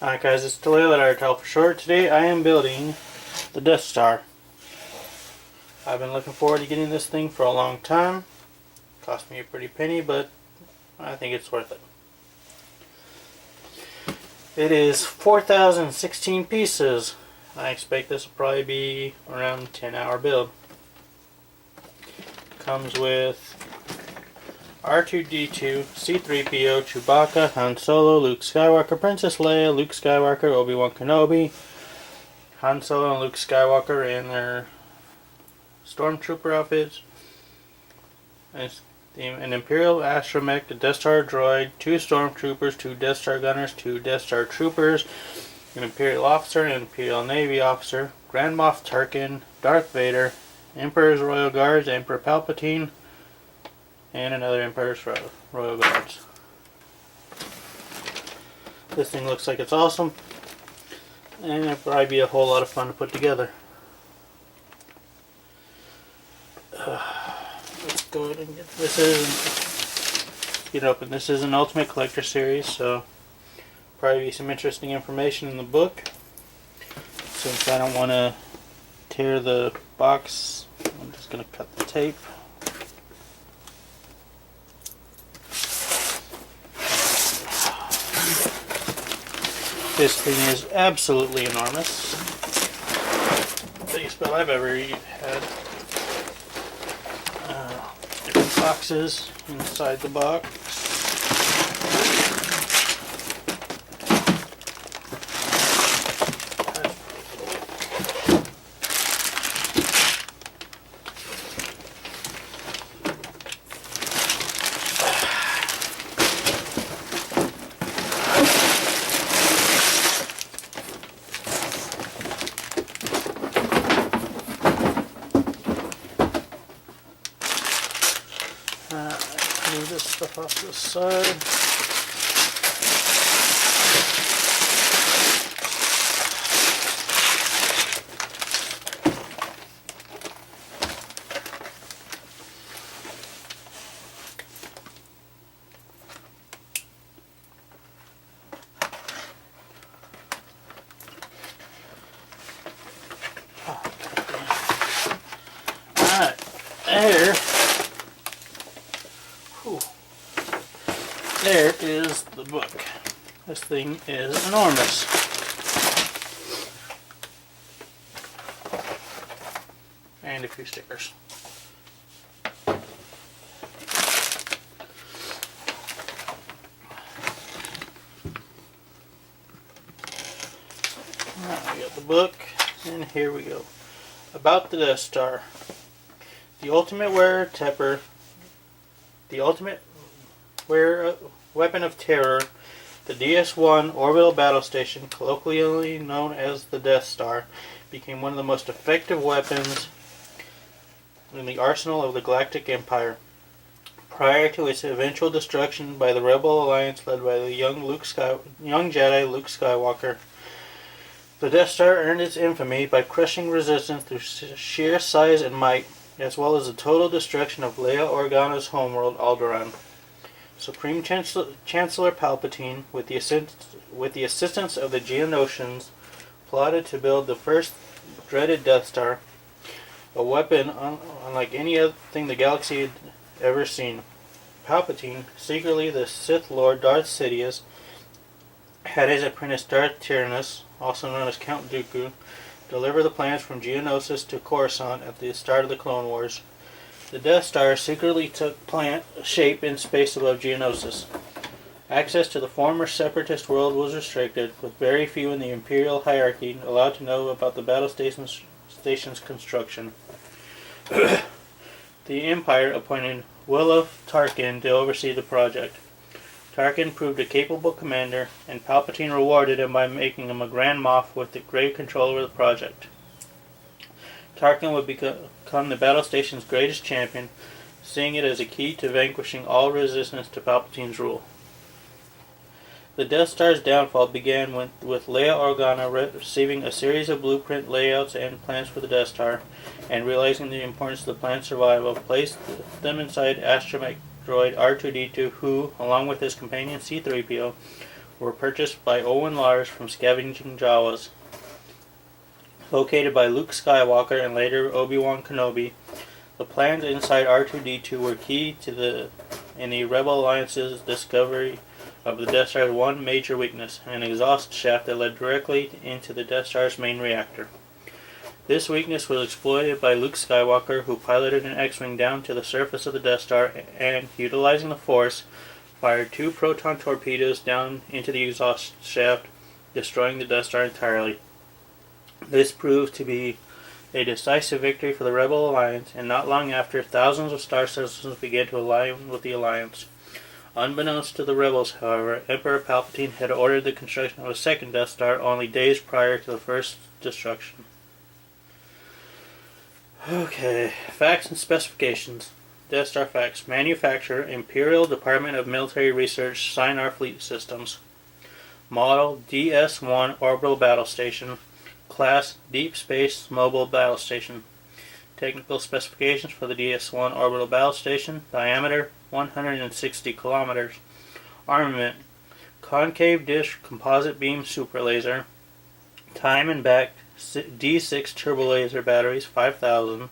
Alright guys, it's Duel at Untitled for short. Today I am building the Death Star. I've been looking forward to getting this thing for a long time. Cost me a pretty penny, but I think it's worth it. It is 4,016 pieces. I expect this will probably be around a 10-hour build. Comes with R2-D2, C-3PO, Chewbacca, Han Solo, Luke Skywalker, Princess Leia, Luke Skywalker, Obi-Wan Kenobi, Han Solo and Luke Skywalker in their Stormtrooper outfits, an Imperial Astromech, a Death Star Droid, 2 Stormtroopers, 2 Death Star Gunners, 2 Death Star Troopers, an Imperial Officer, an Imperial Navy Officer, Grand Moff Tarkin, Darth Vader, Emperor's Royal Guards, Emperor Palpatine, and another Emperor's Royal Guards. This thing looks like it's awesome, and it'll probably be a whole lot of fun to put together. Let's go ahead and get get it open. This is an Ultimate Collector series, so probably be some interesting information in the book. Since I don't want to tear the box, I'm just going to cut the tape. This thing is absolutely enormous. Biggest build I've ever had. Different boxes inside the box. Move this stuff off to the side. Alright, there. There is the book. This thing is enormous. And a few stickers. Alright, we got the book, and here we go. About the Death Star. The ultimate weapon of terror, the DS-1 orbital battle station, colloquially known as the Death Star, became one of the most effective weapons in the arsenal of the Galactic Empire. Prior to its eventual destruction by the Rebel Alliance led by the young Jedi Luke Skywalker, the Death Star earned its infamy by crushing resistance through sheer size and might, as well as the total destruction of Leia Organa's homeworld, Alderaan. Supreme Chancellor Palpatine, with the assistance of the Geonosians, plotted to build the first dreaded Death Star, a weapon unlike any other thing the galaxy had ever seen. Palpatine, secretly the Sith Lord Darth Sidious, had his apprentice Darth Tyrannus, also known as Count Dooku, deliver the plans from Geonosis to Coruscant at the start of the Clone Wars. The Death Star secretly took shape in space above Geonosis. Access to the former separatist world was restricted, with very few in the Imperial hierarchy allowed to know about the battle station's construction. The Empire appointed Willow Tarkin to oversee the project. Tarkin proved a capable commander, and Palpatine rewarded him by making him a Grand Moff with great control over the project. Tarkin would become the battle station's greatest champion, seeing it as a key to vanquishing all resistance to Palpatine's rule. The Death Star's downfall began with Leia Organa receiving a series of blueprint layouts and plans for the Death Star, and realizing the importance of the plan's survival, placed them inside Astromech droid R2-D2, who, along with his companion C-3PO, were purchased by Owen Lars from Scavenging Jawas. Located by Luke Skywalker and later Obi-Wan Kenobi, the plans inside R2-D2 were key in the Rebel Alliance's discovery of the Death Star's one major weakness, an exhaust shaft that led directly into the Death Star's main reactor. This weakness was exploited by Luke Skywalker, who piloted an X-Wing down to the surface of the Death Star and, utilizing the Force, fired 2 proton torpedoes down into the exhaust shaft, destroying the Death Star entirely. This proved to be a decisive victory for the Rebel Alliance, and not long after, thousands of Star Citizens began to align with the Alliance. Unbeknownst to the Rebels, however, Emperor Palpatine had ordered the construction of a second Death Star only days prior to the first destruction. Okay, facts and specifications. Death Star facts. Manufacturer, Imperial Department of Military Research, Sinar Fleet Systems. Model, DS-1 Orbital Battle Station. Class, Deep Space Mobile Battle Station. Technical specifications for the DS-1 Orbital Battle Station. Diameter, 160 kilometers. Armament, concave dish composite beam super laser. Time and back D6 turbo laser batteries, 5,000.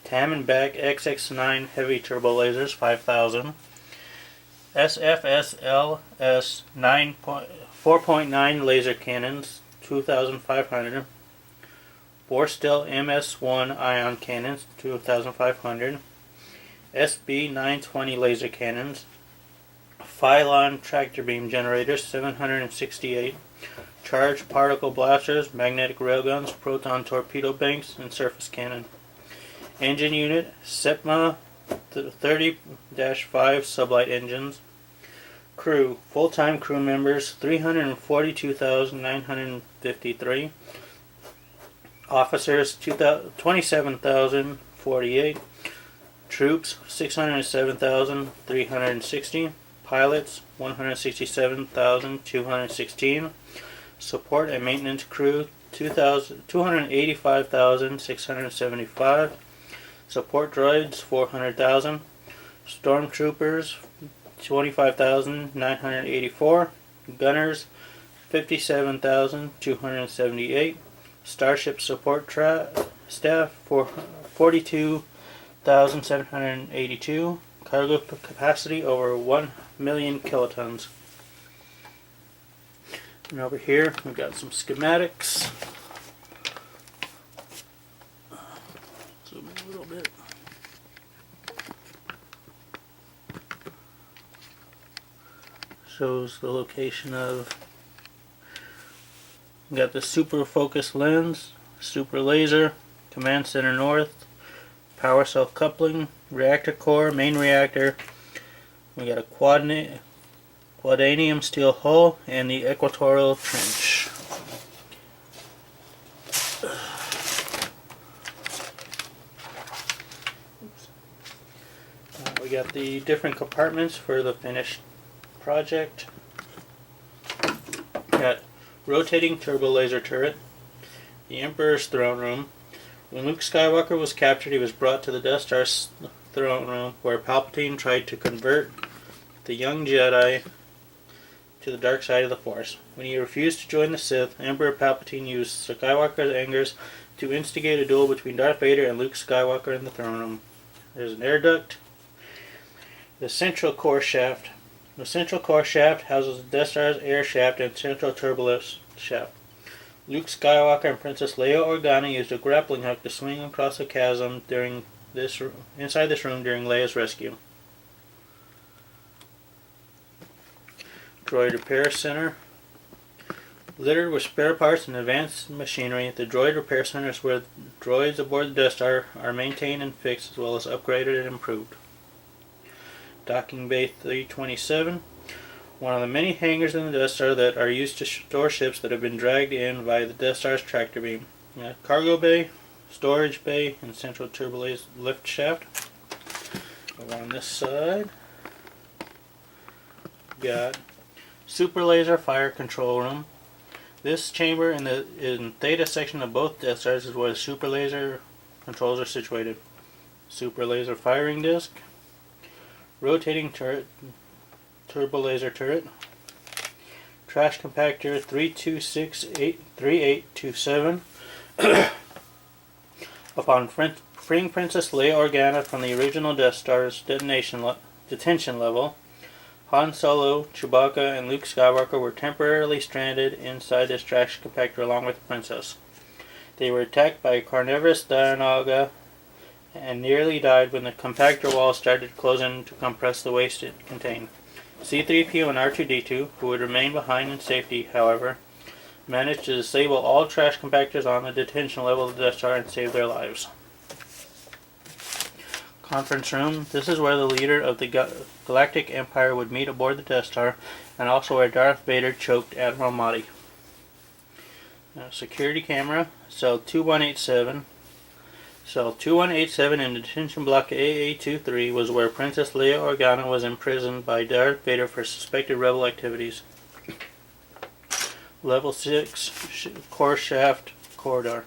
Tam and back XX9 heavy turbo lasers, 5,000. SFSLS 4.9 laser cannons, 2,500. Borstel MS1 ion cannons, 2,500. SB920 laser cannons. Phylon tractor beam generators, 768. Charged particle blasters, magnetic railguns, proton torpedo banks, and surface cannon. Engine unit, SEPMA 30-5 sublight engines. Crew, full-time crew members, 342,953. Officers, 27,048. Troops, 607,360. Pilots, 167,216. Support and maintenance crew, 285,675. Support droids, 400,000. Stormtroopers, 25,984. Gunners, 57,278. Starship support staff, 42,782. Cargo capacity over 1 million kilotons. And over here, we've got some schematics. Zoom in a little bit. Shows the location of. We got the super focus lens, super laser, command center north, power cell coupling, reactor core, main reactor. We got a quadanium steel hull and the equatorial trench. We got the different compartments for the finished project. Got rotating turbo laser turret, the Emperor's throne room. When Luke Skywalker was captured, he was brought to the Death Star's throne room, where Palpatine tried to convert the young Jedi to the dark side of the Force. When he refused to join the Sith, Emperor Palpatine used Skywalker's angers to instigate a duel between Darth Vader and Luke Skywalker in the throne room. There's an air duct. The central core shaft. The central core shaft houses the Death Star's air shaft and central turbolift shaft. Luke Skywalker and Princess Leia Organa used a grappling hook to swing across a chasm inside this room during Leia's rescue. Droid Repair Center. Littered with spare parts and advanced machinery, the Droid Repair Center is where droids aboard the Death Star are maintained and fixed, as well as upgraded and improved. Docking Bay 327. One of the many hangars in the Death Star that are used to store ships that have been dragged in by the Death Star's tractor beam. Cargo bay, storage bay, and central turbo lift shaft. Over on this side, got super laser fire control room. This chamber in the theta section of both Death Stars is where the super laser controls are situated. Super laser firing disc, rotating turret, turbo laser turret, Trash Compactor 3263827. Upon freeing Princess Leia Organa from the original Death Star's detention level, Han Solo, Chewbacca, and Luke Skywalker were temporarily stranded inside this trash compactor along with the Princess. They were attacked by a carnivorous Dianoga and nearly died when the compactor walls started closing to compress the waste it contained. C-3PO and R2-D2, who would remain behind in safety, however, managed to disable all trash compactors on the detention level of the Death Star and save their lives. Conference room. This is where the leader of the Galactic Empire would meet aboard the Death Star, and also where Darth Vader choked Admiral Motti. Security camera. Cell 2187. Cell 2187 in detention block AA-23 was where Princess Leia Organa was imprisoned by Darth Vader for suspected rebel activities. Level 6 core shaft corridor.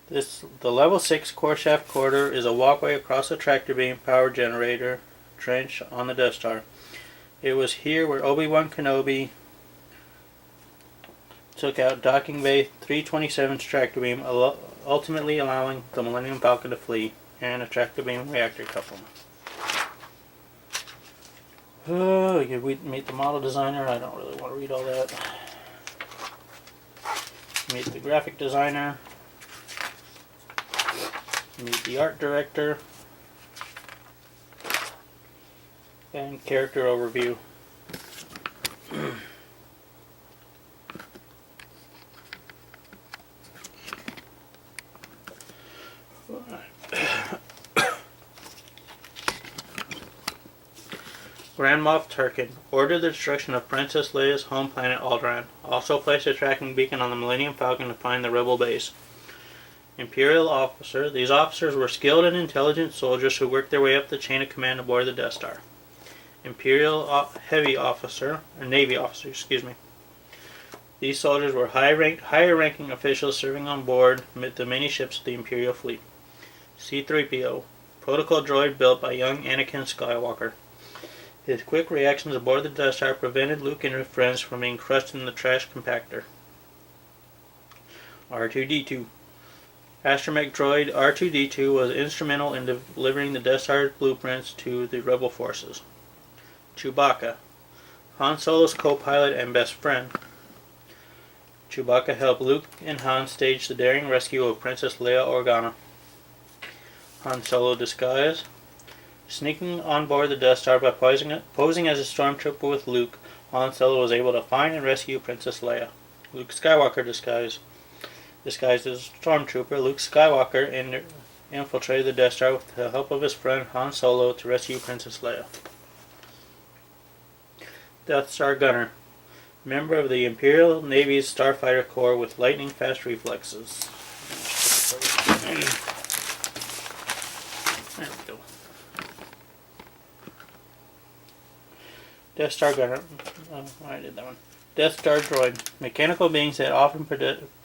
The level 6 core shaft corridor is a walkway across a tractor beam power generator trench on the Death Star. It was here where Obi-Wan Kenobi took out Docking Bay 327's tractor beam, ultimately allowing the Millennium Falcon to flee, and a tractor beam reactor couple. We meet the model designer. I don't really want to read all that. Meet the graphic designer. Meet the art director. And character overview. Grand Moff Tarkin ordered the destruction of Princess Leia's home planet Alderaan. Also placed a tracking beacon on the Millennium Falcon to find the rebel base. Imperial Officer. These officers were skilled and intelligent soldiers who worked their way up the chain of command aboard the Death Star. Imperial Heavy Officer, or Navy Officer, excuse me. These soldiers were higher-ranking officials serving on board the many ships of the Imperial fleet. C-3PO, protocol droid built by young Anakin Skywalker. His quick reactions aboard the Death Star prevented Luke and his friends from being crushed in the trash compactor. R2-D2. Astromech droid R2-D2 was instrumental in delivering the Death Star's blueprints to the rebel forces. Chewbacca. Han Solo's co-pilot and best friend. Chewbacca helped Luke and Han stage the daring rescue of Princess Leia Organa. Han Solo disguise. Sneaking on board the Death Star by posing as a Stormtrooper with Luke, Han Solo was able to find and rescue Princess Leia. Luke Skywalker disguise. Disguised as a Stormtrooper, Luke Skywalker infiltrated the Death Star with the help of his friend Han Solo to rescue Princess Leia. Death Star Gunner. Member of the Imperial Navy's Starfighter Corps with lightning-fast reflexes. There we go. Death Star Gunner. I did that one. Death Star Droid. Mechanical beings that often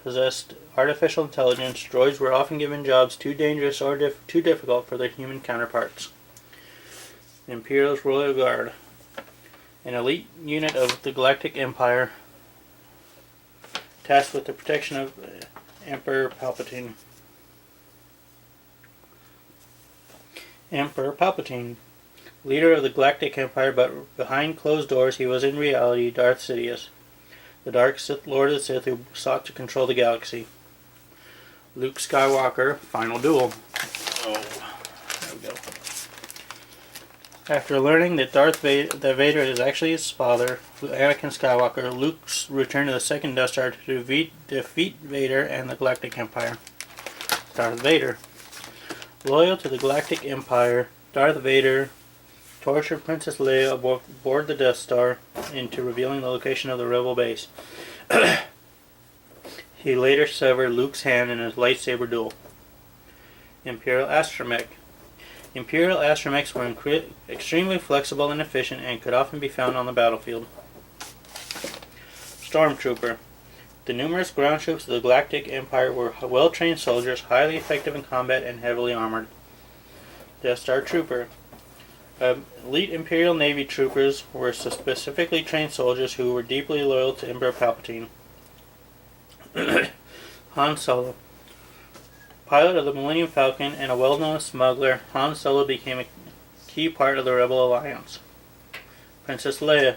possessed artificial intelligence, droids were often given jobs too dangerous or too difficult for their human counterparts. Imperial's Royal Guard. An elite unit of the Galactic Empire tasked with the protection of Emperor Palpatine. Emperor Palpatine. Leader of the Galactic Empire, but behind closed doors he was in reality Darth Sidious, the Dark Sith Lord of the Sith who sought to control the galaxy. Luke Skywalker, Final Duel. Oh, there we go. After learning that Vader is actually his father, Anakin Skywalker, Luke's returned to the second Death Star to defeat Vader and the Galactic Empire. Darth Vader. Loyal to the Galactic Empire, Darth Vader tortured Princess Leia aboard the Death Star into revealing the location of the rebel base. He later severed Luke's hand in a lightsaber duel. Imperial Astromech. Imperial Astromechs were extremely flexible and efficient and could often be found on the battlefield. Stormtrooper. The numerous ground troops of the Galactic Empire were well-trained soldiers, highly effective in combat and heavily armored. Death Star Trooper. Elite Imperial Navy troopers were specifically trained soldiers who were deeply loyal to Emperor Palpatine. Han Solo. Pilot of the Millennium Falcon and a well-known smuggler, Han Solo became a key part of the Rebel Alliance. Princess Leia.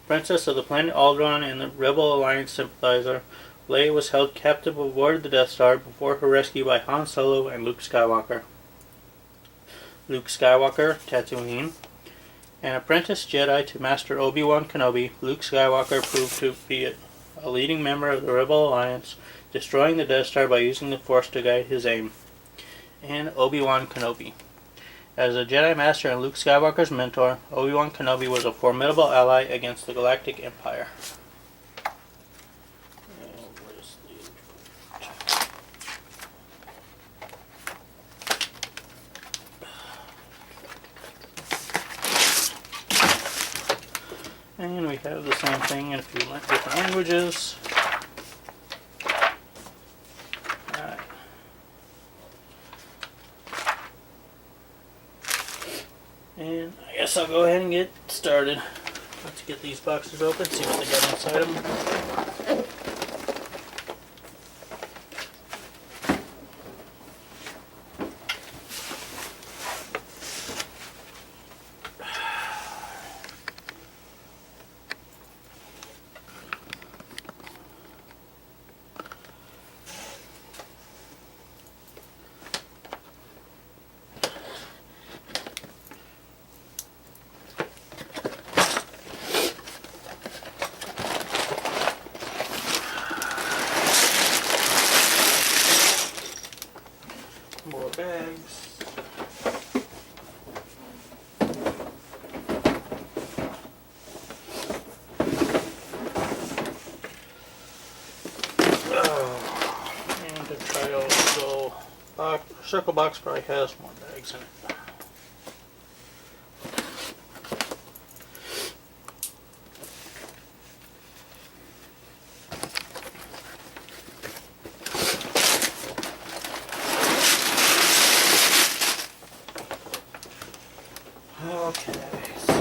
Princess of the planet Alderaan and the Rebel Alliance sympathizer, Leia was held captive aboard the Death Star before her rescue by Han Solo and Luke Skywalker. Luke Skywalker, Tatooine. An apprentice Jedi to Master Obi-Wan Kenobi, Luke Skywalker proved to be a leading member of the Rebel Alliance, destroying the Death Star by using the Force to guide his aim. And Obi-Wan Kenobi. As a Jedi Master and Luke Skywalker's mentor, Obi-Wan Kenobi was a formidable ally against the Galactic Empire. And we have the same thing in a few different languages. Alright. And I guess I'll go ahead and get started. Let's get these boxes open, see what they got inside them. More bags. And the triangle box, circle box probably has more bags in it. Okay, so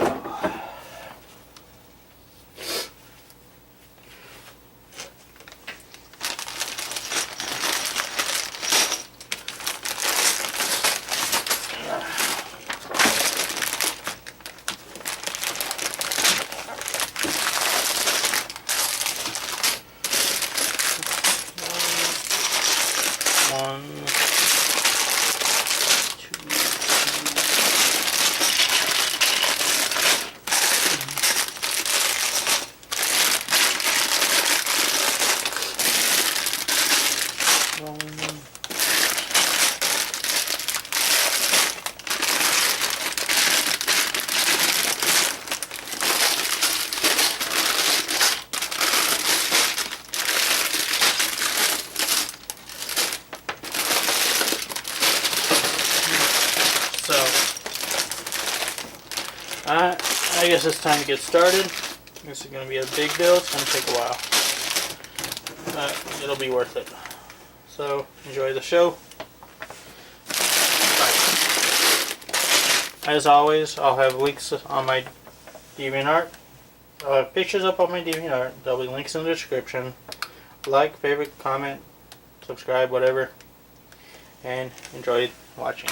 one, I guess it's time to get started. This is going to be a big build. It's going to take a while. But it'll be worth it. So, enjoy the show. Bye. As always, I'll have links on my DeviantArt. I'll have pictures up on my DeviantArt. There'll be links in the description. Like, favorite, comment, subscribe, whatever. And enjoy watching.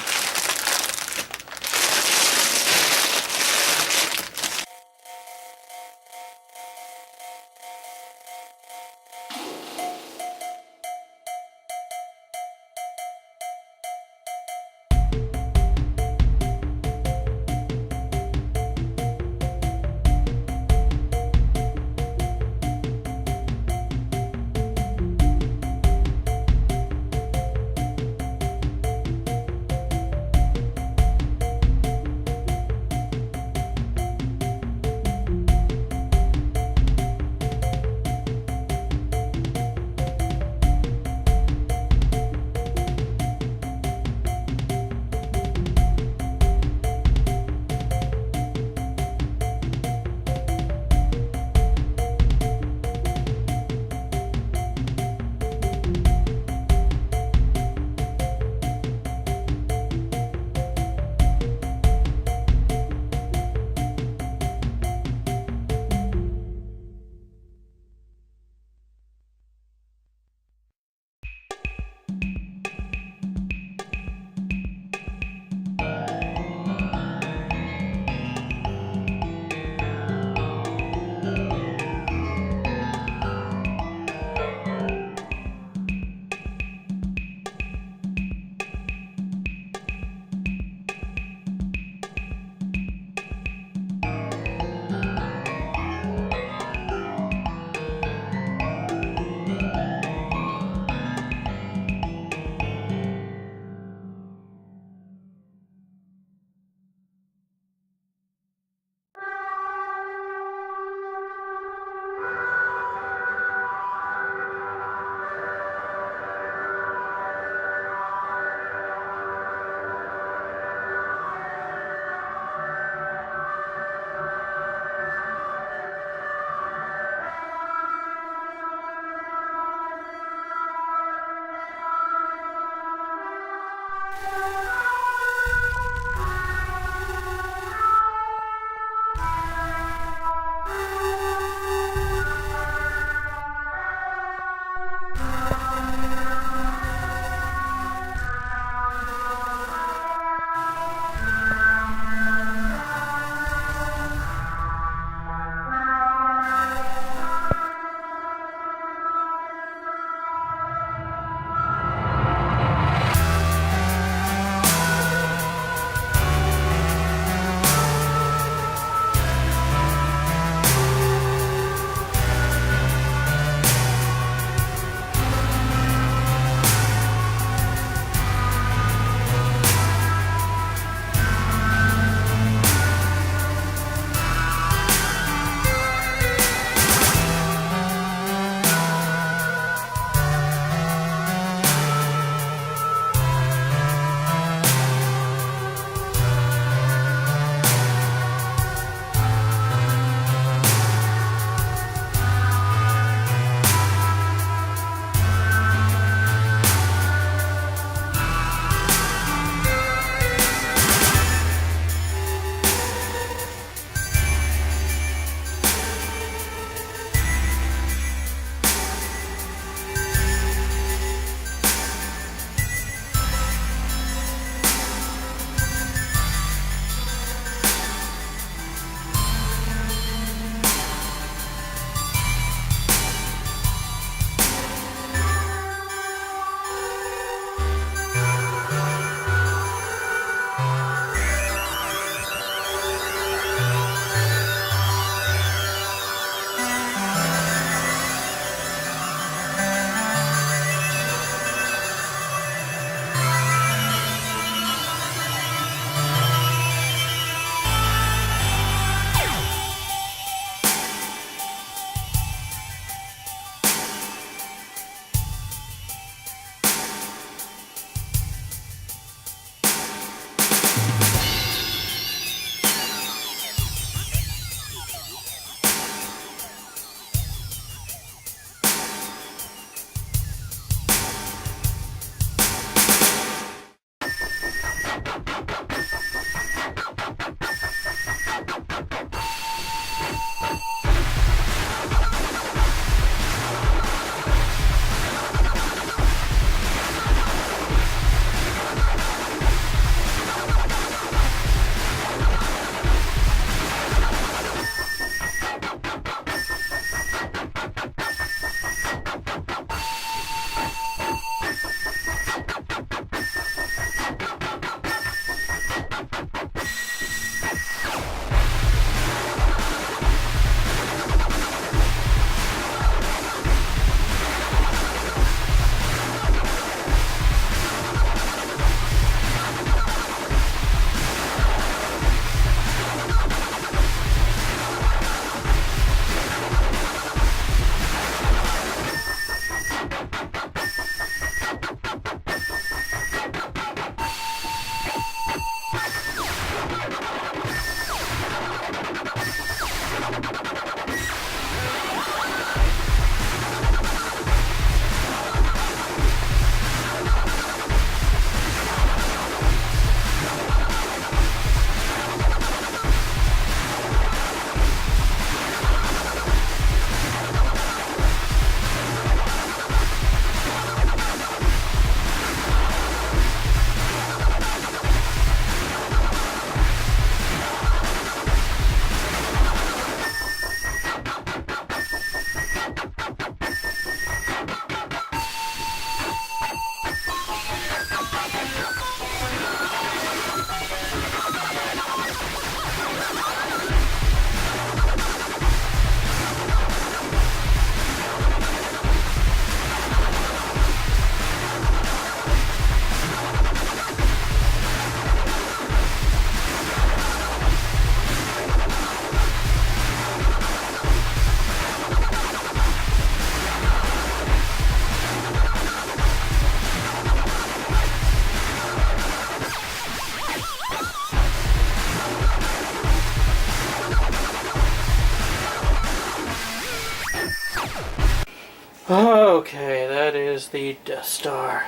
Okay, that is the Death Star.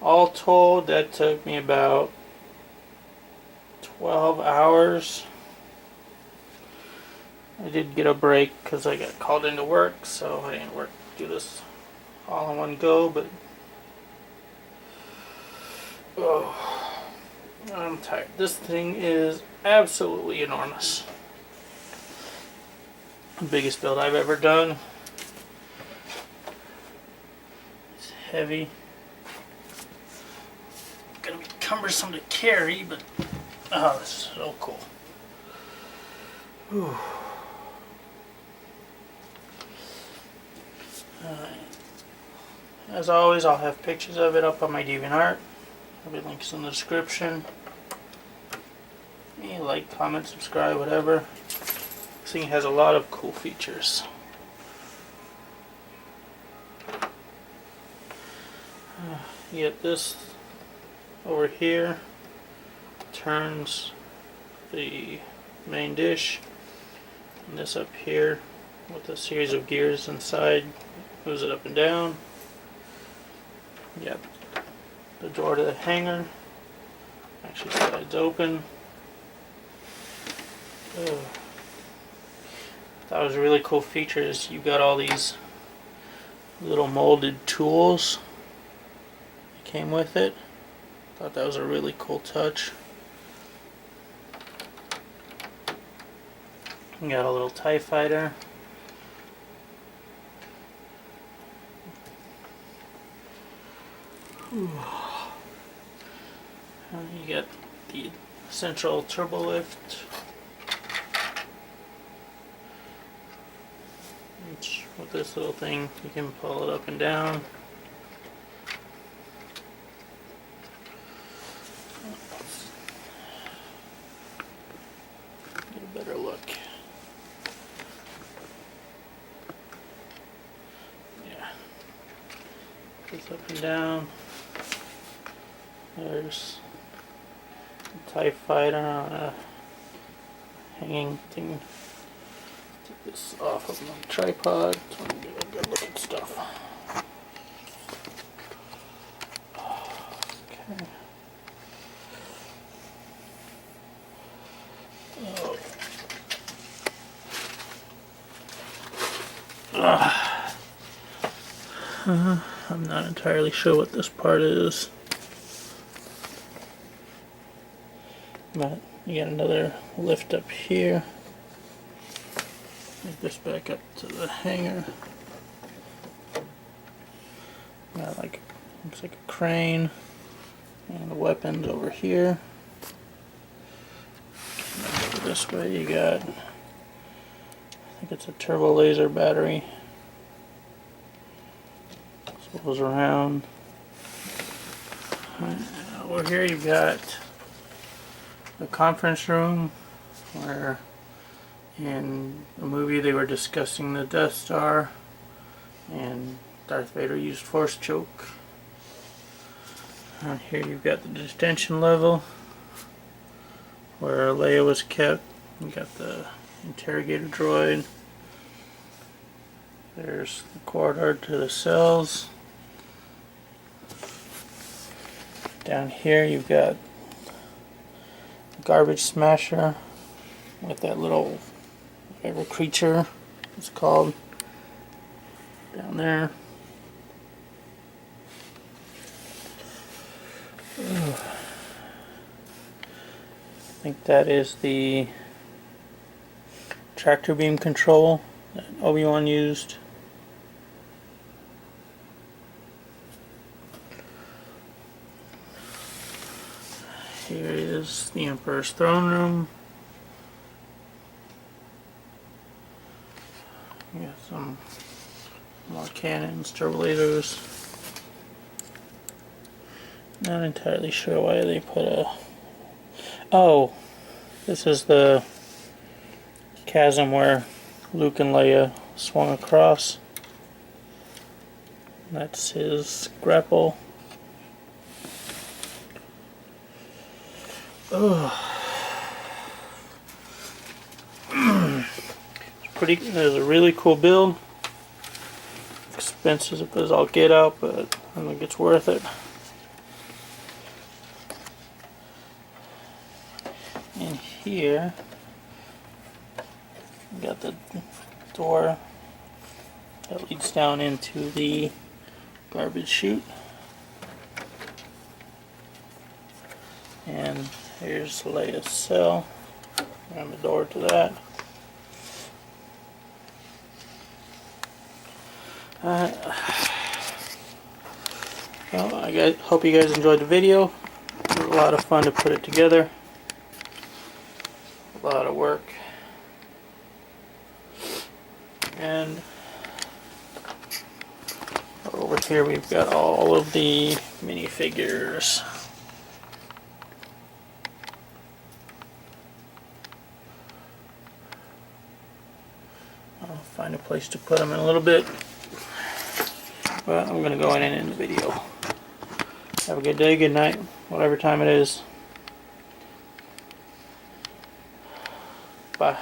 All told, that took me about 12 hours. I did get a break because I got called into work, so I didn't do this all in one go, but oh, I'm tired. This thing is absolutely enormous. The biggest build I've ever done. It's heavy. Gonna be cumbersome to carry, but oh, this is so cool. Whew. As always, I'll have pictures of it up on my DeviantArt. There'll be links in the description. Like, comment, subscribe, whatever. This thing has a lot of cool features. You get this over here, turns the main dish, and this up here with a series of gears inside moves it up and down. Yep, the door to the hangar actually slides open. Oh. That was a really cool feature. Is you got all these little molded tools that came with it. Thought that was a really cool touch. You got a little TIE fighter. You got the central turbo lift, which with this little thing you can pull it up and down. Get a better look. Yeah, this up and down. There's a TIE fighter on a hanging thing. Take this off of my tripod so I can get a good look at stuff. Okay. Oh. I'm not entirely sure what this part is. But you got another lift up here. Take this back up to the hangar. Got like, looks like a crane and the weapons over here. And over this way you got, I think it's a turbo laser battery. So it goes around. Over here you've got the conference room where in the movie they were discussing the Death Star and Darth Vader used force choke. On here you've got the detention level where Leia was kept. You got the interrogator droid. There's the corridor to the cells. Down here you've got garbage smasher with that little whatever creature it's called down there. I think that is the tractor beam control that Obi-Wan used. Here is the Emperor's throne room. You got some more cannons, turbo lasers. Not entirely sure why they put a... Oh, this is the chasm where Luke and Leia swung across. That's his grapple. It's a really cool build. expensive as I'll get out, but I think it's worth it. And here, we got the door that leads down into the garbage chute. And here's Leia's cell. And the door to that. Well, I hope you guys enjoyed the video. It was a lot of fun to put it together. A lot of work. And over here we've got all of the minifigures. I'll find a place to put them in a little bit. But I'm going to go in and end the video. Have a good day, good night, whatever time it is. Bye.